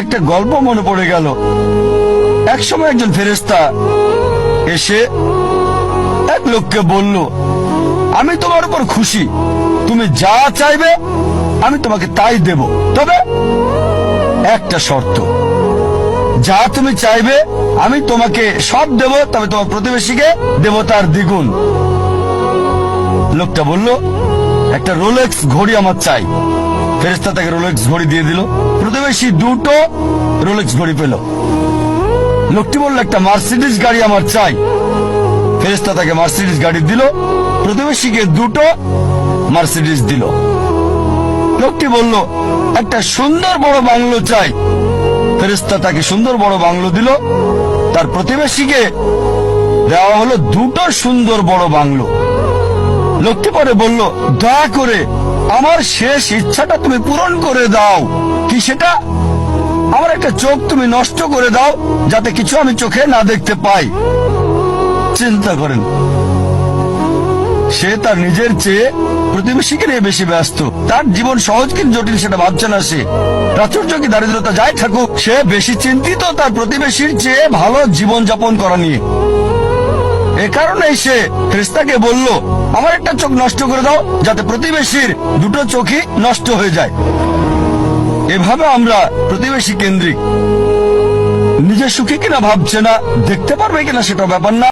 একটা গল্প মনে পড়ে গেল। একসময় একজন ফেরেশতা এসে এক লোককে বলল, আমি তোমার উপর খুশি, তুমি যা চাইবে আমি তোমাকে তাই দেব, তবে একটা শর্ত, যা তুমি চাইবে আমি তোমাকে সব দেব, তবে তোমার প্রতিবেশীকে দেব তার দ্বিগুণ। লোকটা বলল, একটা রোলেক্স ঘড়ি আমার চাই। ফেরেশতা তাকে রোলেক্স ঘড়ি দিয়ে দিল। প্রতিবেশী দুটো রোলেক্স ঘড়ি পেল। লোকটি বলল, একটা মার্সিডিজ গাড়ি আমার চাই। ফেরেশতা তাকে মার্সিডিজ গাড়ি দিল। প্রতিবেশীকে দুটো মার্সিডিজ দিল। লোকটি বলল, একটা সুন্দর বড় বাংলো চাই। ফেরেশতা তাকে সুন্দর বড় বাংলো দিল। তার প্রতিবেশীকে দেওয়া হলো দুটো সুন্দর বড় বাংলো। লোকটি পরে বলল, দয়া করে আমার শেষ ইচ্ছাটা তুমি পূরণ করে দাও। কি সেটা? আমার একটা চোখ তুমি নষ্ট করে দাও, যাতে কিছু আমি চোখে না দেখতে পাই। চিন্তা করেন, সে তার নিজের চেয়ে প্রতিবেশীকে নিয়ে বেশি ব্যস্ত। তার জীবন সহজ কিন্তু জটিল সেটা ভাবছে না সে। প্রাচুর্য কি দারিদ্রতা যাই থাকুক, সে বেশি চিন্তিত তার প্রতিবেশীর চেয়ে ভালো জীবন যাপন করা নিয়ে। এ কারণেই সে ফেরেশতাকে বলল, আমার একটা চোখ নষ্ট করে দাও, যাতে প্রতিবেশীর দুটো চোখই নষ্ট হয়ে যায়। এভাবে আমরা প্রতিবেশী কেন্দ্রিক। নিজে সুখী কিনা ভাবছে না, দেখতে পারবে কিনা সেটা ব্যাপার না।